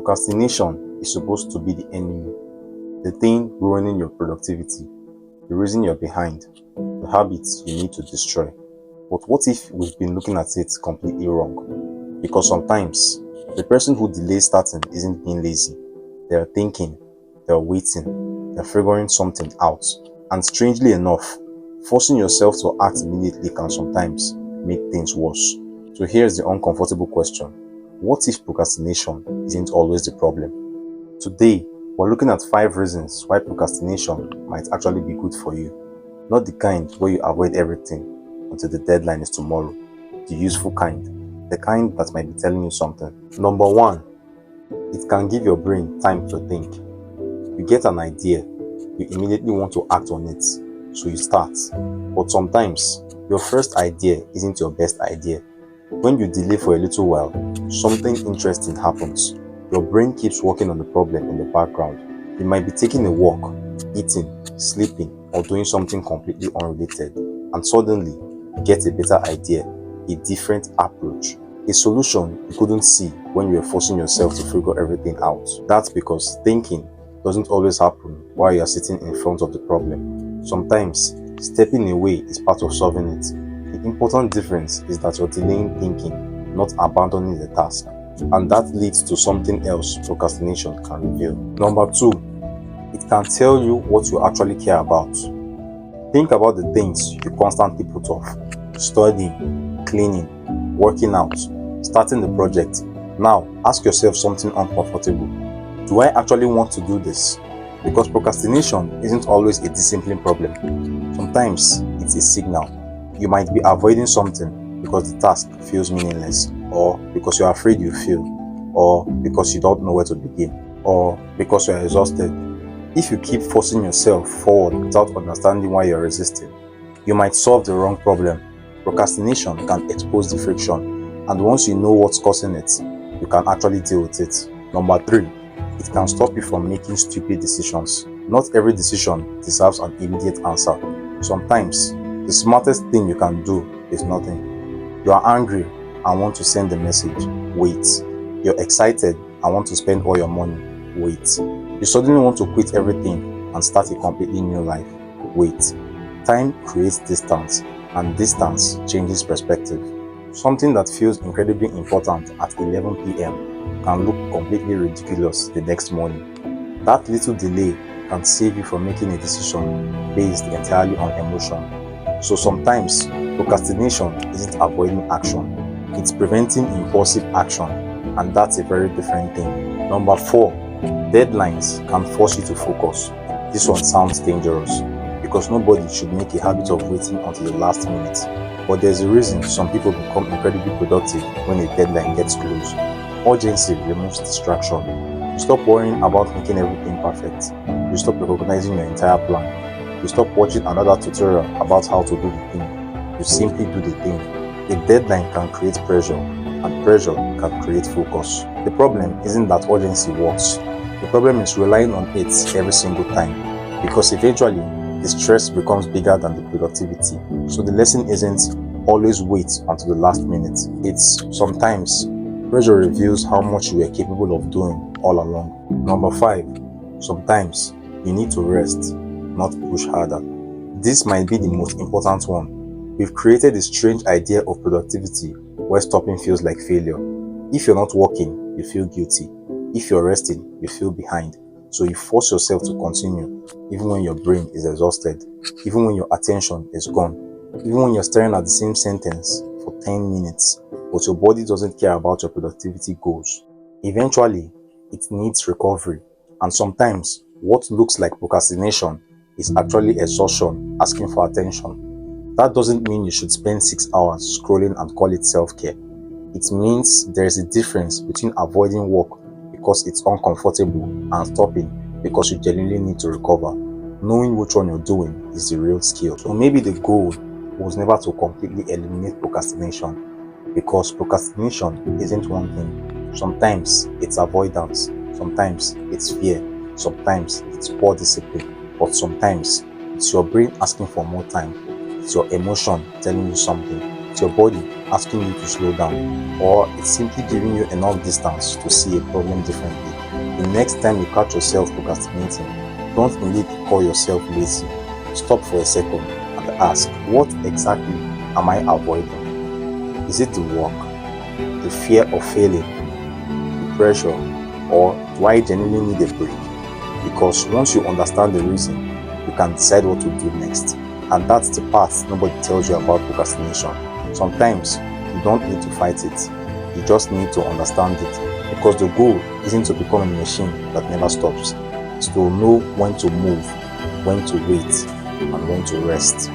Procrastination is supposed to be the enemy, the thing ruining your productivity, the reason you're behind, the habits you need to destroy. But what if we've been looking at it completely wrong? Because sometimes the person who delays starting isn't being lazy. They're thinking, they're waiting, they're figuring something out. And strangely enough, forcing yourself to act immediately can sometimes make things worse. So here's the uncomfortable question. What if procrastination isn't always the problem? Today, we're looking at 5 reasons why procrastination might actually be good for you. Not the kind where you avoid everything until the deadline is tomorrow. The useful kind. The kind that might be telling you something. Number 1, it can give your brain time to think. You get an idea, you immediately want to act on it, so you start. But sometimes, your first idea isn't your best idea. When you delay for a little while, something interesting happens. Your brain keeps working on the problem in the background. You might be taking a walk, eating, sleeping, or doing something completely unrelated, and suddenly you get a better idea, a different approach, a solution you couldn't see when you were forcing yourself to figure everything out. That's because thinking doesn't always happen while you are sitting in front of the problem. Sometimes, stepping away is part of solving it. The important difference is that you're delaying thinking, not abandoning the task. And that leads to something else procrastination can reveal. Number 2, it can tell you what you actually care about. Think about the things you constantly put off. Studying, cleaning, working out, starting the project. Now, ask yourself something uncomfortable. Do I actually want to do this? Because procrastination isn't always a discipline problem. Sometimes it's a signal. You might be avoiding something because the task feels meaningless, or because you're afraid you fail, or because you don't know where to begin, or because you're exhausted. If you keep forcing yourself forward without understanding why you're resisting, you might solve the wrong problem. Procrastination can expose the friction, and once you know what's causing it, you can actually deal with it. Number 3, it can stop you from making stupid decisions. Not every decision deserves an immediate answer. Sometimes, the smartest thing you can do is nothing. You are angry and want to send a message. Wait. You're excited and want to spend all your money. Wait. You suddenly want to quit everything and start a completely new life. Wait. Time creates distance, and distance changes perspective. Something that feels incredibly important at 11 p.m. can look completely ridiculous the next morning. That little delay can save you from making a decision based entirely on emotion. So sometimes, procrastination isn't avoiding action, it's preventing impulsive action, and that's a very different thing. Number 4, deadlines can force you to focus. This one sounds dangerous, because nobody should make a habit of waiting until the last minute. But there's a reason some people become incredibly productive when a deadline gets close. Urgency removes distraction. You stop worrying about making everything perfect. You stop recognizing your entire plan. You stop watching another tutorial about how to do the thing. You simply do the thing. A deadline can create pressure, and pressure can create focus. The problem isn't that urgency works. The problem is relying on it every single time, because eventually the stress becomes bigger than the productivity. So the lesson isn't always wait until the last minute. It's sometimes pressure reveals how much you are capable of doing all along. Number 5, sometimes you need to rest, not push harder. This might be the most important one. We've created a strange idea of productivity where stopping feels like failure. If you're not working, you feel guilty. If you're resting, you feel behind. So you force yourself to continue, even when your brain is exhausted, even when your attention is gone, even when you're staring at the same sentence for 10 minutes, but your body doesn't care about your productivity goals. Eventually, it needs recovery. And sometimes, what looks like procrastination is actually exhaustion asking for attention. That doesn't mean you should spend 6 hours scrolling and call it self-care. It means there is a difference between avoiding work because it's uncomfortable and stopping because you genuinely need to recover. Knowing which one you're doing is the real skill. So maybe the goal was never to completely eliminate procrastination, because procrastination isn't one thing. Sometimes it's avoidance, sometimes it's fear, sometimes it's poor discipline, but sometimes it's your brain asking for more time, it's your emotion telling you something, it's your body asking you to slow down, or it's simply giving you enough distance to see a problem differently. The next time you catch yourself procrastinating, don't immediately call yourself lazy. Stop for a second and ask, what exactly am I avoiding? Is it the work, the fear of failing, the pressure, or do I genuinely need a break? Because once you understand the reason, you can decide what to do next. And that's the part nobody tells you about procrastination. Sometimes you don't need to fight it, you just need to understand it. Because the goal isn't to become a machine that never stops, it's to know when to move, when to wait, and when to rest.